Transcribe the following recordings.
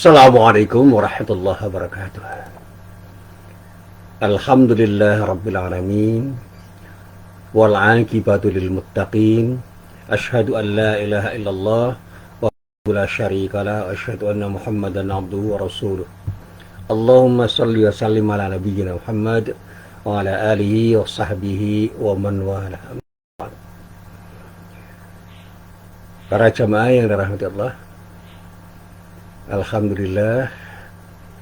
Assalamualaikum warahmatullahi wabarakatuh. Alhamdulillah rabbil alamin wal aqibatu lil muttaqin. Asyhadu an la ilaha illallah wa la syarika la asyhadu anna Muhammadan abduhu wa rasuluh. Allahumma shalli wa sallim ala nabiyyina Muhammad wa ala alihi wa sahbihi wa man wala. Para jamaah yang dirahmati Allah, alhamdulillah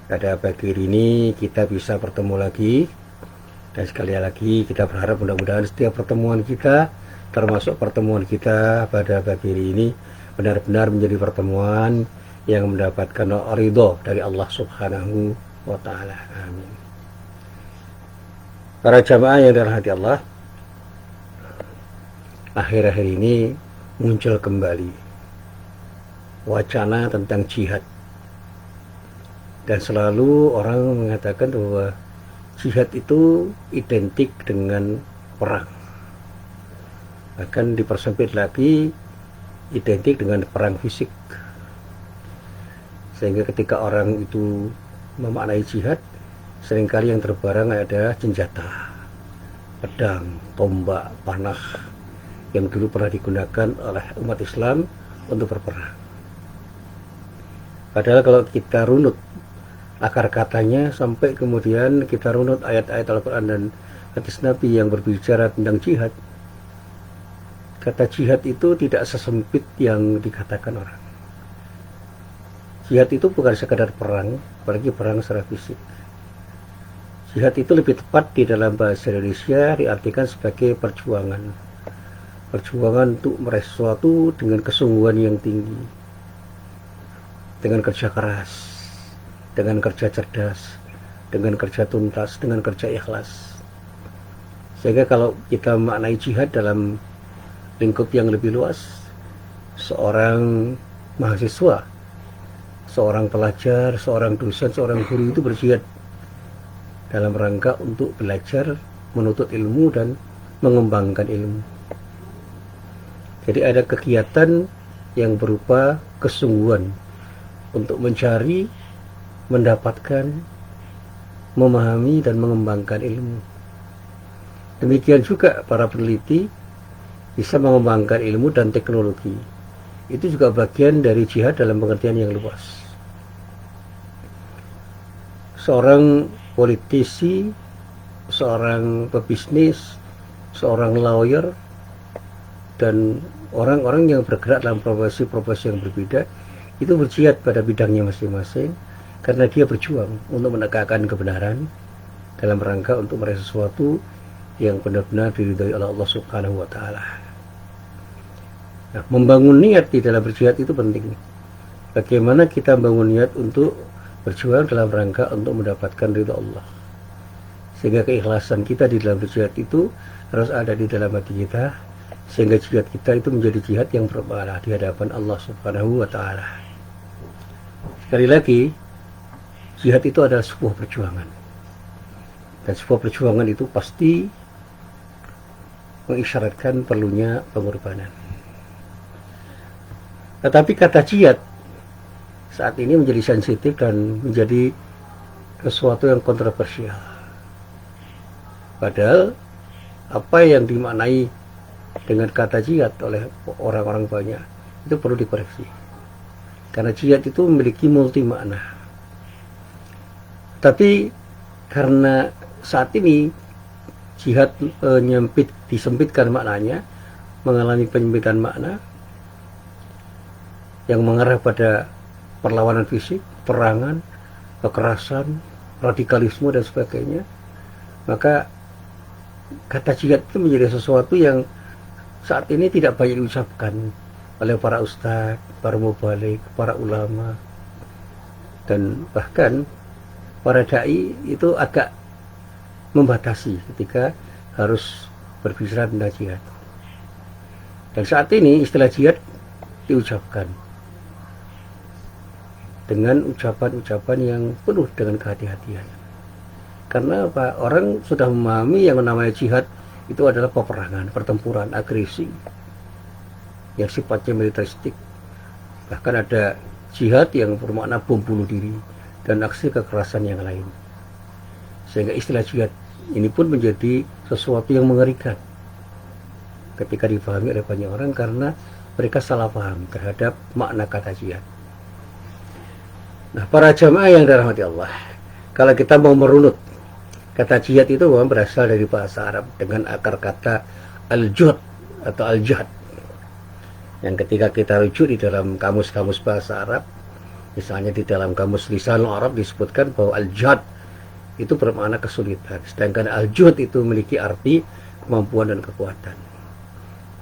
pada pagi ini kita bisa bertemu lagi, dan sekali lagi kita berharap mudah-mudahan setiap pertemuan kita, termasuk pertemuan kita pada pagi ini, benar-benar menjadi pertemuan yang mendapatkan ridho dari Allah Subhanahu wa Ta'ala. Amin. Para jamaah yang dirahmati Allah, akhir-akhir ini muncul kembali wacana tentang jihad. Dan selalu orang mengatakan bahwa jihad itu identik dengan perang. Bahkan dipersempit lagi, identik dengan perang fisik. Sehingga ketika orang itu memaknai jihad, seringkali yang terbarang ada senjata, pedang, tombak, panah, yang dulu pernah digunakan oleh umat Islam untuk berperang. Padahal kalau kita runut akar katanya, sampai kemudian kita runut ayat-ayat Al-Quran dan hadis Nabi yang berbicara tentang jihad, kata jihad itu tidak sesempit yang dikatakan orang. Jihad itu bukan sekadar perang, apalagi perang secara fisik. Jihad itu lebih tepat di dalam bahasa Indonesia diartikan sebagai perjuangan. Perjuangan untuk meraih sesuatu dengan kesungguhan yang tinggi, dengan kerja keras, dengan kerja cerdas, dengan kerja tuntas, dengan kerja ikhlas. Sehingga kalau kita maknai jihad dalam lingkup yang lebih luas, seorang mahasiswa, seorang pelajar, seorang dosen, seorang guru itu berjihad dalam rangka untuk belajar, menuntut ilmu, dan mengembangkan ilmu. Jadi ada kegiatan yang berupa kesungguhan untuk mencari, mendapatkan, memahami, dan mengembangkan ilmu. Demikian juga para peneliti bisa mengembangkan ilmu dan teknologi. Itu juga bagian dari jihad dalam pengertian yang luas. Seorang politisi, seorang pebisnis, seorang lawyer, dan orang-orang yang bergerak dalam profesi-profesi yang berbeda itu berjihad pada bidangnya masing-masing, karena dia berjuang untuk menegakkan kebenaran dalam rangka untuk meraih sesuatu yang benar-benar diridhai oleh Allah Subhanahu wa Ta'ala. Nah, membangun niat di dalam berjihad itu penting. Bagaimana kita membangun niat untuk berjuang dalam rangka untuk mendapatkan ridha Allah, sehingga keikhlasan kita di dalam berjihad itu harus ada di dalam hati kita, sehingga jihad kita itu menjadi jihad yang berpahala di hadapan Allah Subhanahu wa Ta'ala. Sekali lagi, jihad itu adalah sebuah perjuangan, dan sebuah perjuangan itu pasti mengisyaratkan perlunya pengorbanan. Tetapi kata jihad saat ini menjadi sensitif dan menjadi sesuatu yang kontroversial. Padahal apa yang dimaknai dengan kata jihad oleh orang-orang banyak itu perlu dikoreksi, karena jihad itu memiliki multi makna. Tapi karena saat ini jihad disempitkan maknanya, mengalami penyempitan makna yang mengarah pada perlawanan fisik, perangan, kekerasan, radikalisme, dan sebagainya, maka kata jihad itu menjadi sesuatu yang saat ini tidak banyak diucapkan oleh para ustadz, para mubalik, para ulama, dan bahkan para dai itu agak membatasi ketika harus berbicara tentang jihad. Dan saat ini istilah jihad diucapkan dengan ucapan-ucapan yang penuh dengan kehati-hatian. Karena apa? Orang sudah memahami yang namanya jihad itu adalah peperangan, pertempuran, agresi yang sifatnya militeristik. Bahkan ada jihad yang bermakna bom bunuh diri, dan aksi kekerasan yang lain. Sehingga istilah jihad ini pun menjadi sesuatu yang mengerikan ketika dipahami oleh banyak orang, karena mereka salah paham terhadap makna kata jihad. Nah, para jamaah yang dirahmati Allah, kalau kita mau merunut, kata jihad itu memang berasal dari bahasa Arab dengan akar kata al-juhd atau al-jihad, yang ketika kita rujuk di dalam kamus-kamus bahasa Arab, misalnya di dalam kamus Lisanul Arab disebutkan bahwa al-jihad itu bermakna kesulitan, sedangkan al-juhd itu memiliki arti kemampuan dan kekuatan.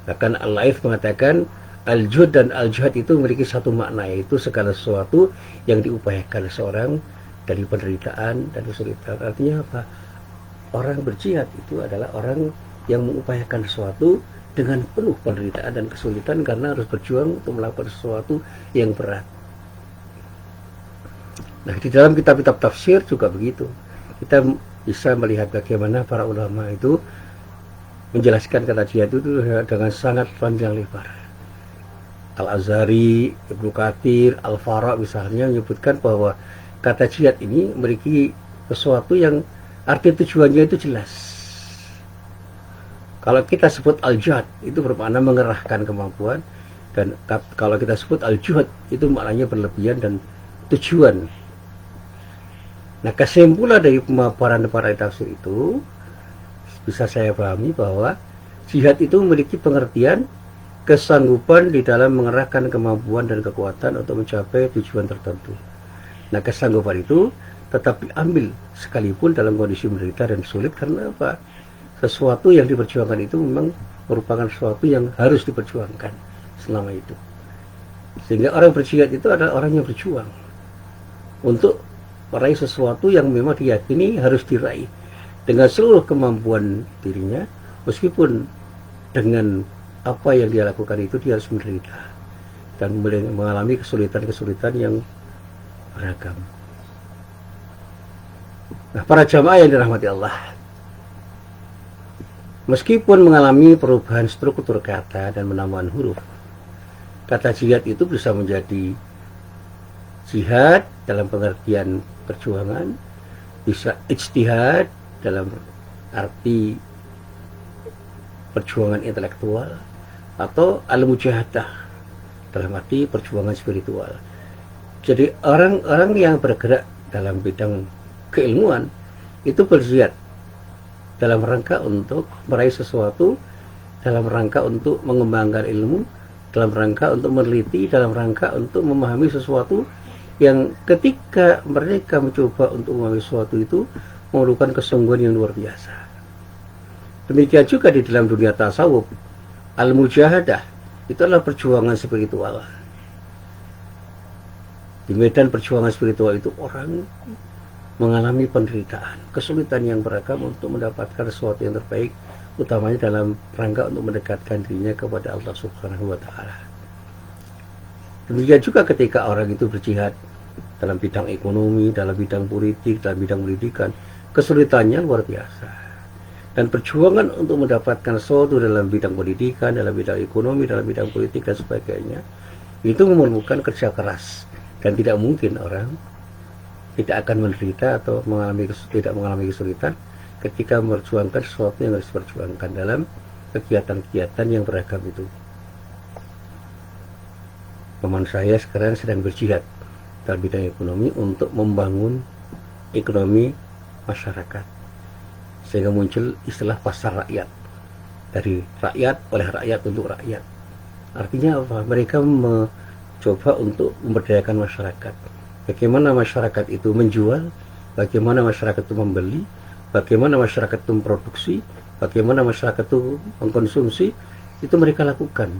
Bahkan Al-Laith mengatakan al-juhd dan al-jihad itu memiliki satu makna, yaitu segala sesuatu yang diupayakan seorang dari penderitaan dan kesulitan. Artinya apa? Orang berjihad itu adalah orang yang mengupayakan sesuatu dengan penuh penderitaan dan kesulitan, karena harus berjuang untuk melakukan sesuatu yang berat. Nah, di dalam kitab-kitab tafsir juga begitu. Kita bisa melihat bagaimana para ulama itu menjelaskan kata jihad itu dengan sangat panjang lebar. Al-Azhari, Ibnu Katsir, Al-Fara misalnya menyebutkan bahwa kata jihad ini memiliki sesuatu yang arti tujuannya itu jelas. Kalau kita sebut al-jihad itu bermakna mengerahkan kemampuan, dan kalau kita sebut al-juhd itu maknanya berlebihan dan tujuan. Nah, kesimpulan dari pemaparan para tafsir itu bisa saya pahami bahwa jihad itu memiliki pengertian kesanggupan di dalam mengerahkan kemampuan dan kekuatan untuk mencapai tujuan tertentu. Nah, kesanggupan itu tetap diambil sekalipun dalam kondisi menderita dan sulit, karena apa? Sesuatu yang diperjuangkan itu memang merupakan sesuatu yang harus diperjuangkan selama itu. Sehingga orang berjihad itu adalah orang yang berjuang untuk meraih sesuatu yang memang diyakini harus diraih dengan seluruh kemampuan dirinya, meskipun dengan apa yang dia lakukan itu dia harus menderita dan mengalami kesulitan-kesulitan yang beragam. Nah, para jamaah yang dirahmati Allah, meskipun mengalami perubahan struktur kata dan penambahan huruf, kata jihad itu bisa menjadi jihad dalam pengertian perjuangan, bisa ijtihad dalam arti perjuangan intelektual, atau al-mujahadah dalam arti perjuangan spiritual. Jadi orang-orang yang bergerak dalam bidang keilmuan itu berjihad dalam rangka untuk meraih sesuatu, dalam rangka untuk mengembangkan ilmu, dalam rangka untuk meneliti, dalam rangka untuk memahami sesuatu yang ketika mereka mencoba untuk memahami sesuatu itu memerlukan kesungguhan yang luar biasa. Demikian juga di dalam dunia tasawuf, al-mujahadah itu adalah perjuangan spiritual. Di medan perjuangan spiritual itu orang mengalami penderitaan, kesulitan yang beragam untuk mendapatkan sesuatu yang terbaik, utamanya dalam rangka untuk mendekatkan dirinya kepada Allah Subhanahu wa Ta'ala. Demikian juga ketika orang itu berjihad dalam bidang ekonomi, dalam bidang politik, dalam bidang pendidikan, kesulitannya luar biasa. Dan perjuangan untuk mendapatkan sesuatu dalam bidang pendidikan, dalam bidang ekonomi, dalam bidang politik dan sebagainya, itu memerlukan kerja keras, dan tidak mungkin orang tidak akan menderita atau tidak mengalami kesulitan ketika memperjuangkan sesuatu yang harus diperjuangkan dalam kegiatan-kegiatan yang beragam itu. Teman saya sekarang sedang berjihad dalam bidang ekonomi untuk membangun ekonomi masyarakat, sehingga muncul istilah pasar rakyat, dari rakyat, oleh rakyat, untuk rakyat. Artinya apa? Mereka mencoba untuk memberdayakan masyarakat. Bagaimana masyarakat itu menjual, bagaimana masyarakat itu membeli, bagaimana masyarakat itu memproduksi, bagaimana masyarakat itu mengkonsumsi, itu mereka lakukan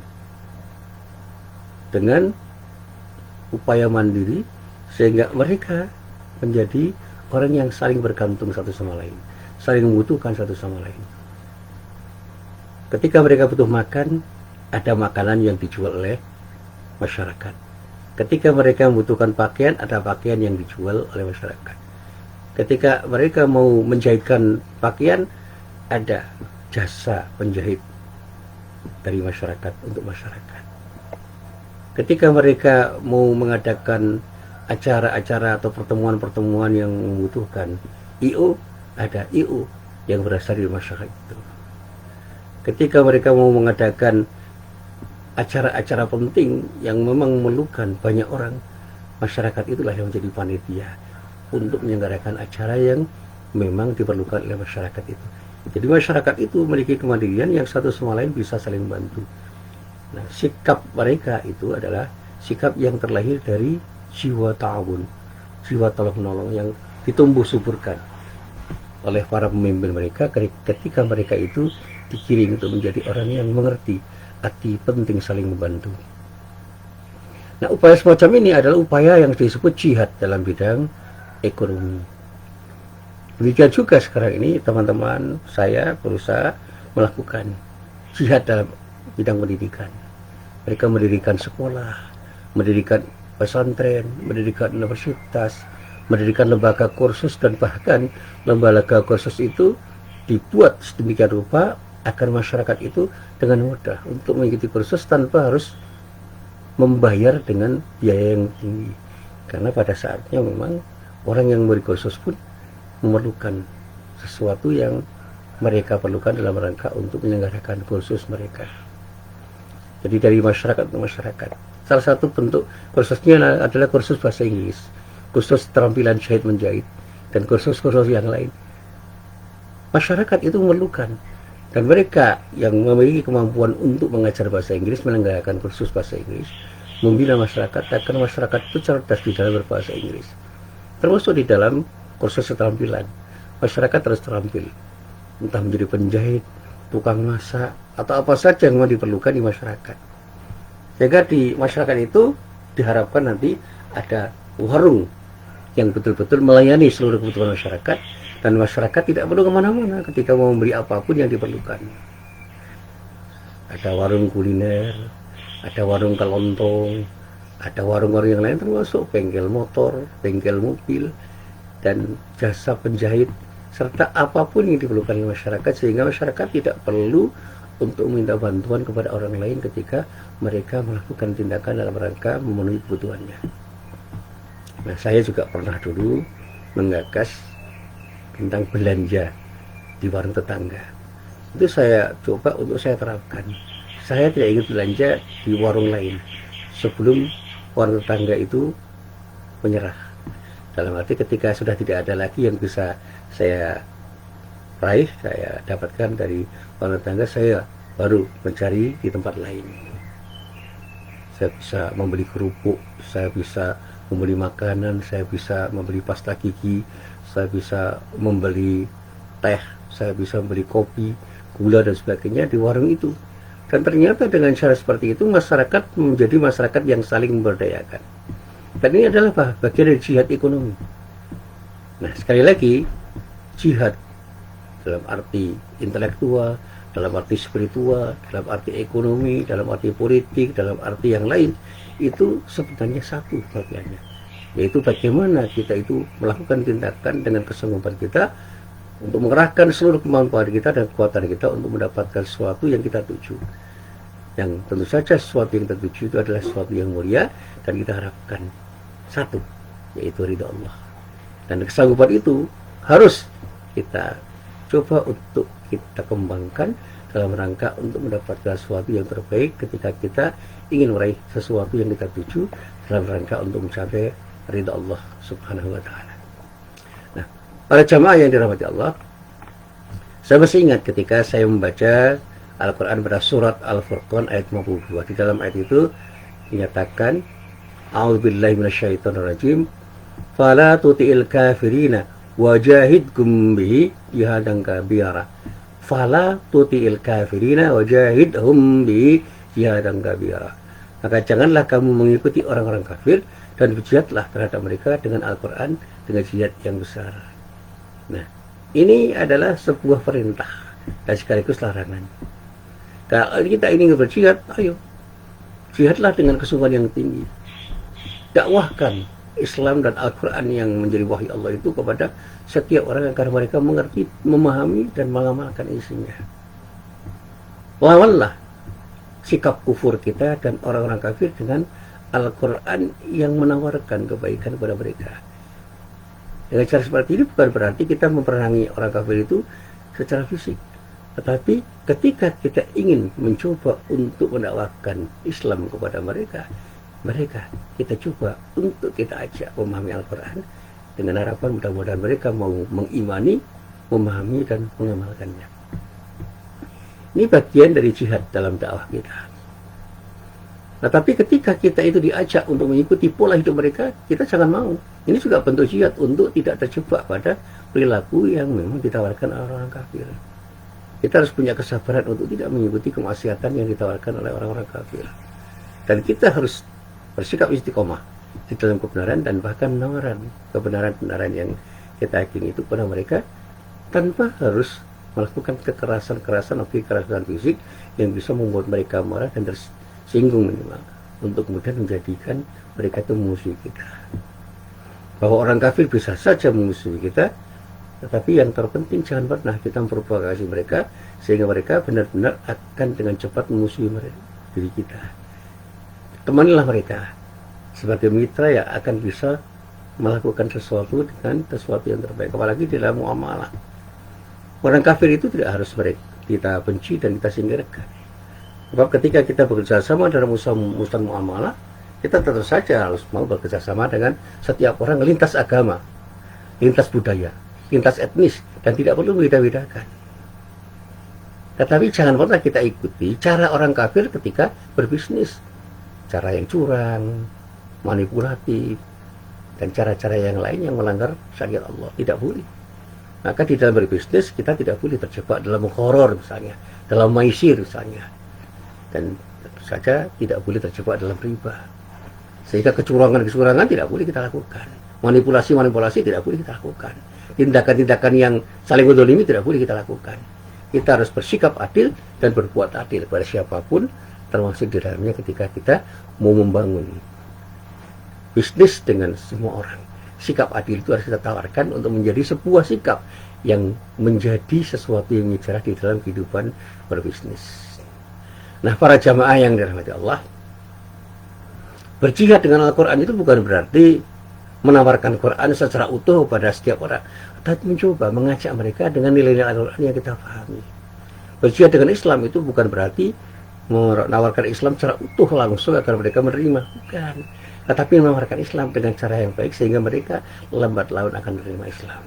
dengan upaya mandiri, sehingga mereka menjadi orang yang saling bergantung satu sama lain, saling membutuhkan satu sama lain. Ketika mereka butuh makan, ada makanan yang dijual oleh masyarakat. Ketika mereka membutuhkan pakaian, ada pakaian yang dijual oleh masyarakat. Ketika mereka mau menjahitkan pakaian, ada jasa penjahit dari masyarakat untuk masyarakat. Ketika mereka mau mengadakan acara-acara atau pertemuan-pertemuan yang membutuhkan IO, ada IO yang berasal dari masyarakat itu. Ketika mereka mau mengadakan acara-acara penting yang memang memerlukan banyak orang, masyarakat itulah yang menjadi panitia untuk menyelenggarakan acara yang memang diperlukan oleh masyarakat itu. Jadi masyarakat itu memiliki kemandirian yang satu sama lain bisa saling bantu. Nah, sikap mereka itu adalah sikap yang terlahir dari jiwa ta'awun, jiwa tolong-menolong yang ditumbuh suburkan oleh para pemimpin mereka ketika mereka itu dikirim untuk menjadi orang yang mengerti arti penting saling membantu. Nah, upaya semacam ini adalah upaya yang disebut jihad dalam bidang ekonomi. Demikian juga sekarang ini teman-teman saya berusaha melakukan jihad dalam bidang pendidikan. Mereka mendirikan sekolah, mendirikan pesantren, mendirikan universitas, mendirikan lembaga kursus, dan bahkan lembaga kursus itu dibuat sedemikian rupa agar masyarakat itu dengan mudah untuk mengikuti kursus tanpa harus membayar dengan biaya yang tinggi. Karena pada saatnya memang orang yang memberi kursus pun memerlukan sesuatu yang mereka perlukan dalam rangka untuk menyelenggarakan kursus mereka. Jadi dari masyarakat ke masyarakat. Salah satu bentuk kursusnya adalah kursus bahasa Inggris, kursus keterampilan jahit menjahit, dan kursus-kursus yang lain. Masyarakat itu memerlukan, dan mereka yang memiliki kemampuan untuk mengajar bahasa Inggris, menyelenggarakan kursus bahasa Inggris, membina masyarakat agar masyarakat itu cerdas di dalam berbahasa Inggris. Termasuk di dalam kursus keterampilan, masyarakat harus terampil, entah menjadi penjahit, tukang masak, atau apa saja yang diperlukan di masyarakat. Sehingga di masyarakat itu diharapkan nanti ada warung yang betul-betul melayani seluruh kebutuhan masyarakat, dan masyarakat tidak perlu kemana-mana ketika mau membeli apapun yang diperlukan. Ada warung kuliner, ada warung kelontong, ada warung-warung yang lain, termasuk bengkel motor, bengkel mobil, dan jasa penjahit, serta apapun yang diperlukan oleh masyarakat, sehingga masyarakat tidak perlu untuk meminta bantuan kepada orang lain ketika mereka melakukan tindakan dalam rangka memenuhi kebutuhannya. Nah, saya juga pernah dulu menggagas tentang belanja di warung tetangga. Itu saya coba untuk saya terapkan. Saya tidak ingin belanja di warung lain sebelum warung tetangga itu menyerah. Dalam arti ketika sudah tidak ada lagi yang bisa saya raih, saya dapatkan dari warung tetangga, saya baru mencari di tempat lain. Saya bisa membeli kerupuk, saya bisa membeli makanan, saya bisa membeli pasta gigi, saya bisa membeli teh, saya bisa membeli kopi, gula, dan sebagainya di warung itu. Dan ternyata dengan cara seperti itu masyarakat menjadi masyarakat yang saling memberdayakan. Dan ini adalah bagian dari jihad ekonomi. Nah, sekali lagi, jihad dalam arti intelektual, dalam arti spiritual, dalam arti ekonomi, dalam arti politik, dalam arti yang lain, itu sebenarnya satu bagiannya, yaitu bagaimana kita itu melakukan tindakan dengan kesanggupan kita untuk mengerahkan seluruh kemampuan kita dan kekuatan kita untuk mendapatkan sesuatu yang kita tuju. Yang tentu saja sesuatu yang kita tuju itu adalah sesuatu yang mulia, dan kita harapkan satu, yaitu ridha Allah. Dan kesanggupan itu harus kita coba untuk kita kembangkan dalam rangka untuk mendapatkan sesuatu yang terbaik ketika kita ingin meraih sesuatu yang kita tuju dalam rangka untuk mencapai ridha Allah Subhanahu wa Ta'ala. Nah, para jamaah yang dirahmati Allah, saya masih ingat ketika saya membaca Al-Quran pada surat Al-Furqan ayat 52. Di dalam ayat itu dinyatakan, A'udzubillahi minasyaitonirrajim, fala tuti'il kafirina wajahidkum bihi jihadan kabira. Fala tuti'il kafirina wajahidhum bihi jihadan kabira. Maka janganlah kamu mengikuti orang-orang kafir dan berjihadlah terhadap mereka dengan Al-Quran dengan jihad yang besar. Nah, ini adalah sebuah perintah dan sekaligus larangan. Kalau kita ingin berjihad, ayo jihadlah dengan kesungguhan yang tinggi. Dakwahkan Islam dan Al-Quran yang menjadi wahyu Allah itu kepada setiap orang agar mereka mengerti, memahami, dan mengamalkan isinya. Lawanlah sikap kufur kita dan orang-orang kafir dengan Al-Quran yang menawarkan kebaikan kepada mereka. Dengan cara seperti ini bukan berarti kita memperangi orang kafir itu secara fisik, tetapi ketika kita ingin mencoba untuk mendakwakan Islam kepada mereka kita coba untuk kita ajak memahami Al-Quran dengan harapan mudah-mudahan mereka mau mengimani, memahami dan mengamalkannya. Ini bagian dari jihad dalam dakwah kita. Nah, tapi ketika kita itu diajak untuk mengikuti pola hidup mereka, kita jangan mau. Ini juga bentuk jihad untuk tidak terjebak pada perilaku yang memang ditawarkan oleh orang kafir. Kita harus punya kesabaran untuk tidak mengikuti kemaksiatan yang ditawarkan oleh orang-orang kafir. Dan kita harus bersikap istiqomah di dalam kebenaran dan bahkan menawarkan kebenaran-kebenaran yang kita yakini itu kepada mereka tanpa harus melakukan kekerasan-kekerasan atau kekerasan fisik yang bisa membuat mereka marah dan tersinggung minimal, untuk kemudian menjadikan mereka itu musuh kita. Bahwa orang kafir bisa saja memusuhi kita, tetapi yang terpenting jangan pernah kita memprovokasi mereka sehingga mereka benar-benar akan dengan cepat memusuhi diri kita. Temanilah mereka sebagai mitra yang akan bisa melakukan sesuatu dengan sesuatu yang terbaik, apalagi di dalam muamalah. Orang kafir itu tidak harus kita benci dan kita singkirkan. Sebab ketika kita bekerja sama dalam urusan muamalah, kita tentu saja harus mau bekerja sama dengan setiap orang lintas agama, lintas budaya, lintas etnis, dan tidak perlu membeda-bedakan. Tetapi jangan pernah kita ikuti cara orang kafir ketika berbisnis, cara yang curang, manipulatif, dan cara-cara yang lain yang melanggar syariat Allah. Tidak boleh. Maka di dalam berbisnis kita tidak boleh terjebak dalam horor misalnya, dalam maisir misalnya, dan tentu saja tidak boleh terjebak dalam riba. Sehingga kecurangan-kecurangan tidak boleh kita lakukan, manipulasi-manipulasi tidak boleh kita lakukan, tindakan-tindakan yang saling menzalimi tidak boleh kita lakukan. Kita harus bersikap adil dan berbuat adil kepada siapapun, termasuk di dalamnya ketika kita mau membangun bisnis dengan semua orang. Sikap adil itu harus kita tawarkan untuk menjadi sebuah sikap yang menjadi sesuatu yang bicara di dalam kehidupan berbisnis. Nah, para jamaah yang dirahmati Allah, berjihad dengan Al-Quran itu bukan berarti menawarkan Quran secara utuh pada setiap orang, tapi mencoba mengajak mereka dengan nilai-nilai Al-Quran yang kita pahami. Berjihad dengan Islam itu bukan berarti menawarkan Islam secara utuh langsung agar mereka menerima, bukan. Tetapi menawarkan Islam dengan cara yang baik sehingga mereka lambat laun akan menerima Islam.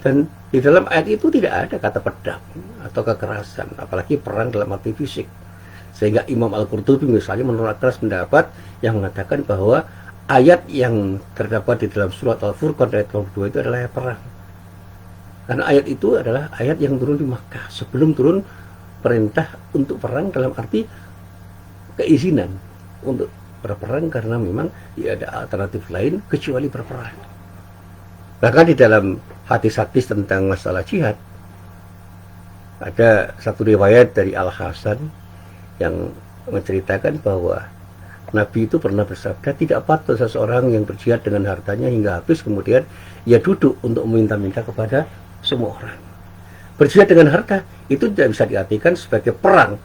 Dan di dalam ayat itu tidak ada kata pedang atau kekerasan, apalagi perang dalam arti fisik. Sehingga Imam Al-Qurtubi misalnya menolak keras pendapat yang mengatakan bahwa ayat yang terdapat di dalam surat Al-Furqan ayat 22 itu adalah ayat perang. Karena ayat itu adalah ayat yang turun di Makkah sebelum turun perintah untuk perang dalam arti keizinan untuk berperang, karena memang tidak ada alternatif lain kecuali berperang. Bahkan di dalam hadis-hadis tentang masalah jihad ada satu riwayat dari Al-Hasan yang menceritakan bahwa Nabi itu pernah bersabda, tidak patut seseorang yang berjihad dengan hartanya hingga habis kemudian ia duduk untuk meminta-minta kepada semua orang. Berjihad dengan harta itu tidak bisa diartikan sebagai perang,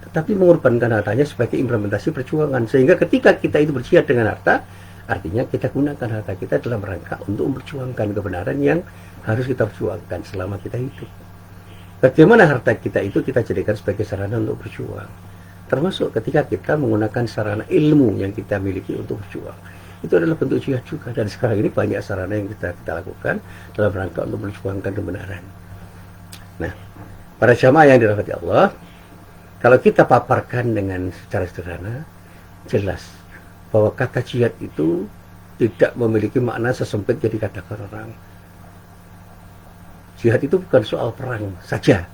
tetapi mengorbankan hartanya sebagai implementasi perjuangan. Sehingga ketika kita itu berjihad dengan harta, artinya kita gunakan harta kita dalam rangka untuk memperjuangkan kebenaran yang harus kita perjuangkan selama kita hidup. Bagaimana harta kita itu kita jadikan sebagai sarana untuk berjuang, termasuk ketika kita menggunakan sarana ilmu yang kita miliki untuk berjuang. Itu adalah bentuk jihad juga. Dan sekarang ini banyak sarana yang kita lakukan dalam rangka untuk memperjuangkan kebenaran. Nah, para jamaah yang dirahmati Allah, kalau kita paparkan dengan secara sederhana, jelas bahwa kata jihad itu tidak memiliki makna sesempit yang dikatakan orang. Jihad itu bukan soal perang saja,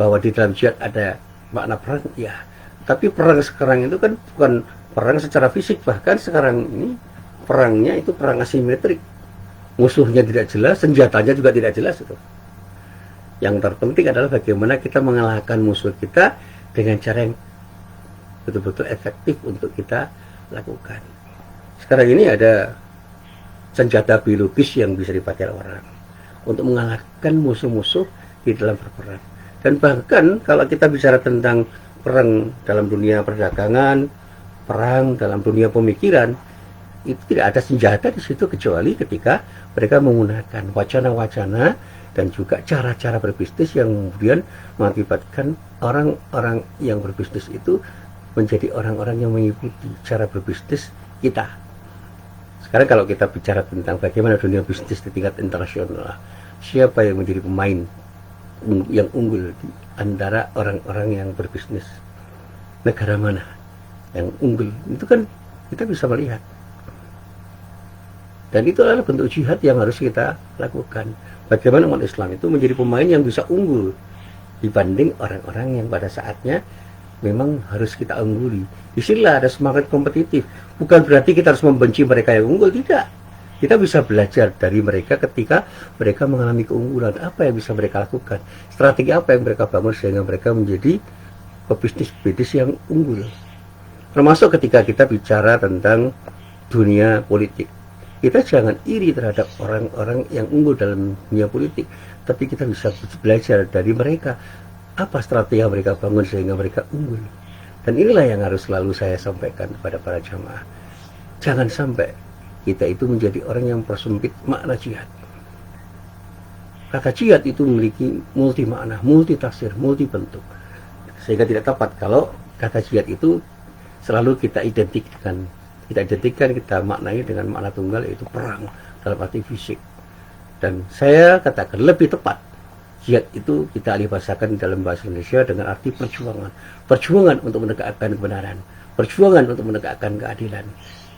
bahwa di dalam jihad ada makna perang, ya. Tapi perang sekarang itu kan bukan perang secara fisik, bahkan sekarang ini perangnya itu perang asimetrik. Musuhnya tidak jelas, senjatanya juga tidak jelas itu. Yang terpenting adalah bagaimana kita mengalahkan musuh kita dengan cara yang betul-betul efektif untuk kita lakukan. Sekarang ini ada senjata biologis yang bisa dipakai orang untuk mengalahkan musuh-musuh di dalam berperang. Dan bahkan kalau kita bicara tentang perang dalam dunia perdagangan, perang dalam dunia pemikiran, itu tidak ada senjata di situ kecuali ketika mereka menggunakan wacana-wacana dan juga cara-cara berbisnis yang kemudian mengakibatkan orang-orang yang berbisnis itu menjadi orang-orang yang mengikuti cara berbisnis kita. Sekarang kalau kita bicara tentang bagaimana dunia bisnis di tingkat internasional, siapa yang menjadi pemain yang unggul di antara orang-orang yang berbisnis, negara mana yang unggul, itu kan kita bisa melihat. Dan itu adalah bentuk jihad yang harus kita lakukan. Bagaimana umat Islam itu menjadi pemain yang bisa unggul dibanding orang-orang yang pada saatnya memang harus kita ungguli. Disinilah ada semangat kompetitif. Bukan berarti kita harus membenci mereka yang unggul, tidak. Kita bisa belajar dari mereka ketika mereka mengalami keunggulan. Apa yang bisa mereka lakukan? Strategi apa yang mereka bangun sehingga mereka menjadi pebisnis yang unggul. Termasuk ketika kita bicara tentang dunia politik. Kita jangan iri terhadap orang-orang yang unggul dalam dunia politik. Tapi kita bisa belajar dari mereka. Apa strategi yang mereka bangun sehingga mereka unggul. Dan inilah yang harus selalu saya sampaikan kepada para jamaah. Jangan sampai kita itu menjadi orang yang persempit makna jihad. Kata jihad itu memiliki multi makna, multi tafsir, multi bentuk. Sehingga tidak tepat kalau kata jihad itu selalu kita identikkan, kita maknai dengan makna tunggal, yaitu perang dalam arti fisik. Dan saya katakan lebih tepat, jihad itu kita alih bahasakan dalam bahasa Indonesia dengan arti perjuangan. Perjuangan untuk menegakkan kebenaran, perjuangan untuk menegakkan keadilan.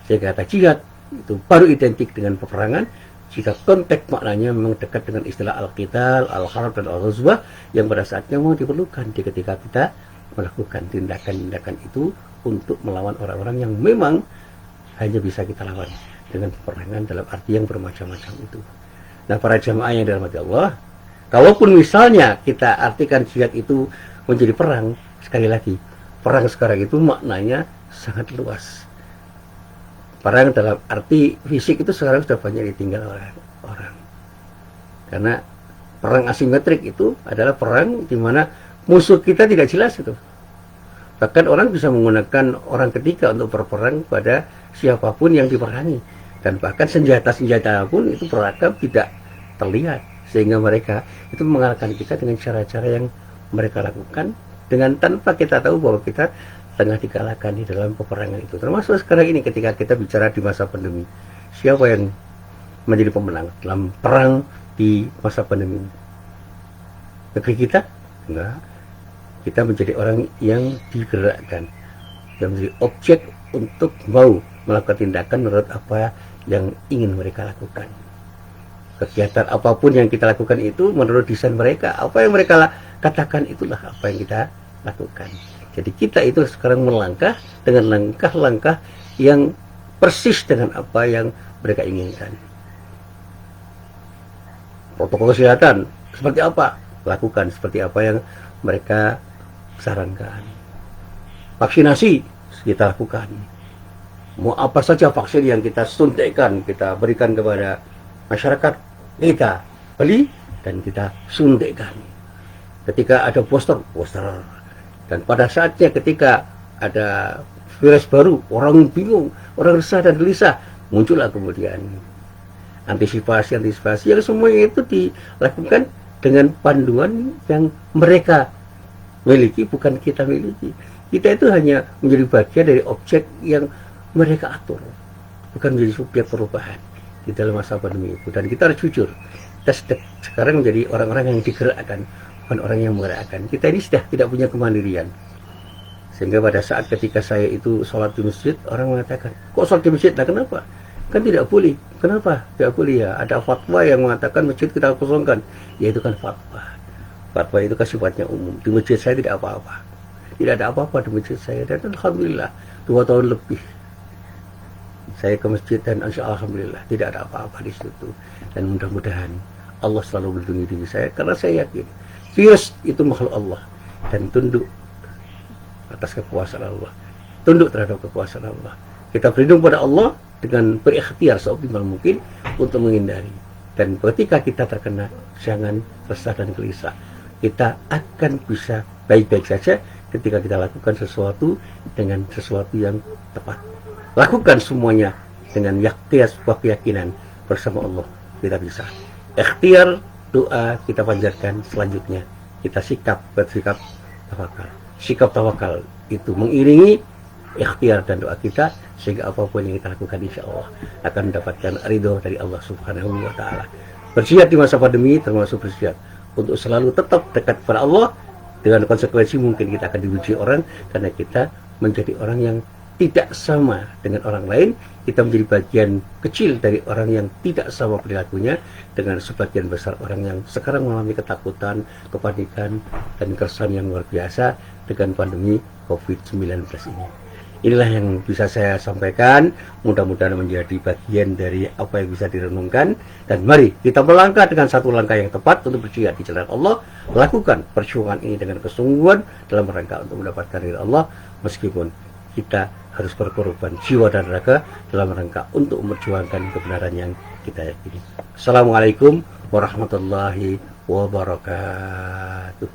Sehingga kata jihad itu baru identik dengan peperangan jika konteks maknanya memang dekat dengan istilah al-qital, al-harb, dan al-ghazwah yang pada saatnya memang diperlukan ketika kita melakukan tindakan-tindakan itu untuk melawan orang-orang yang memang hanya bisa kita lawan dengan peperangan dalam arti yang bermacam-macam itu. Nah, para jamaah yang dirahmati Allah, kalaupun misalnya kita artikan jihad itu menjadi perang, sekali lagi, perang sekarang itu maknanya sangat luas. Perang dalam arti fisik itu sekarang sudah banyak ditinggal oleh orang. Karena perang asimetrik itu adalah perang di mana musuh kita tidak jelas itu. Bahkan orang bisa menggunakan orang ketiga untuk berperang pada siapapun yang diperangi. Dan bahkan senjata-senjata pun itu beragam tidak terlihat. Sehingga mereka itu mengalahkan kita dengan cara-cara yang mereka lakukan dengan tanpa kita tahu bahwa kita tengah dikalahkan di dalam peperangan itu. Termasuk sekarang ini ketika kita bicara di masa pandemi. Siapa yang menjadi pemenang dalam perang di masa pandemi? Negeri kita? Enggak. Kita menjadi orang yang digerakkan, yang menjadi objek untuk mau melakukan tindakan menurut apa yang ingin mereka lakukan. Kegiatan apapun yang kita lakukan itu menurut desain mereka, apa yang mereka katakan itulah apa yang kita lakukan. Jadi kita itu sekarang melangkah dengan langkah-langkah yang persis dengan apa yang mereka inginkan. Protokol kesehatan seperti apa? Lakukan seperti apa yang mereka sarankan. Vaksinasi kita lakukan. Mau apa saja vaksin yang kita suntikkan, kita berikan kepada masyarakat, kita beli dan kita suntikkan. Ketika ada booster. Dan pada saatnya ketika ada virus baru, orang bingung, orang resah dan gelisah, muncullah kemudian antisipasi yang semuanya itu dilakukan dengan panduan yang mereka miliki, bukan kita miliki. Kita itu hanya menjadi bagian dari objek yang mereka atur, bukan menjadi subjek perubahan di dalam masa pandemi itu. Dan kita harus jujur, kita sekarang menjadi orang-orang yang digerakkan, bukan orang yang menggerakkan. Kita ini sudah tidak punya kemandirian. Sehingga pada saat ketika saya itu sholat di masjid, orang mengatakan, kok sholat di masjid? Nah, kenapa? Kan tidak boleh. Kenapa? Tidak boleh ya. Ada fatwa yang mengatakan masjid kita kosongkan. Ya itu kan fatwa. Fatwa itu kan sifatnya umum. Di masjid saya tidak apa-apa. Tidak ada apa-apa di masjid saya. Dan alhamdulillah 2 tahun lebih saya ke masjid dan alhamdulillah tidak ada apa-apa di situ. Dan mudah-mudahan Allah selalu melindungi diri saya, karena saya yakin virus itu makhluk Allah dan tunduk atas kekuasaan Allah, tunduk terhadap kekuasaan Allah. Kita berlindung pada Allah dengan berikhtiar seoptimal mungkin untuk menghindari. Dan ketika kita terkena, jangan resah dan gelisah. Kita akan bisa baik-baik saja ketika kita lakukan sesuatu dengan sesuatu yang tepat. Lakukan semuanya dengan yakin, sebuah keyakinan bersama Allah kita bisa. Ikhtiar doa kita panjatkan, selanjutnya kita bersikap tawakal. Sikap tawakal itu mengiringi ikhtiar dan doa kita, sehingga apapun yang kita lakukan insya Allah akan mendapatkan ridho dari Allah Subhanahu wa Ta'ala. Bersiap di masa pandemi, termasuk bersiap untuk selalu tetap dekat kepada Allah. Dengan konsekuensi mungkin kita akan diuji orang, karena kita menjadi orang yang tidak sama dengan orang lain. Kita menjadi bagian kecil dari orang yang tidak sama perilakunya dengan sebagian besar orang yang sekarang mengalami ketakutan, kepanikan, dan keresahan yang luar biasa dengan pandemi COVID-19 ini. Inilah yang bisa saya sampaikan, mudah-mudahan menjadi bagian dari apa yang bisa direnungkan. Dan mari kita melangkah dengan satu langkah yang tepat untuk berjihad di jalan Allah. Lakukan perjuangan ini dengan kesungguhan dalam rangka untuk mendapatkan ridha Allah, meskipun kita harus berkorban jiwa dan raga dalam rangka untuk memperjuangkan kebenaran yang kita yakini. Assalamualaikum warahmatullahi wabarakatuh.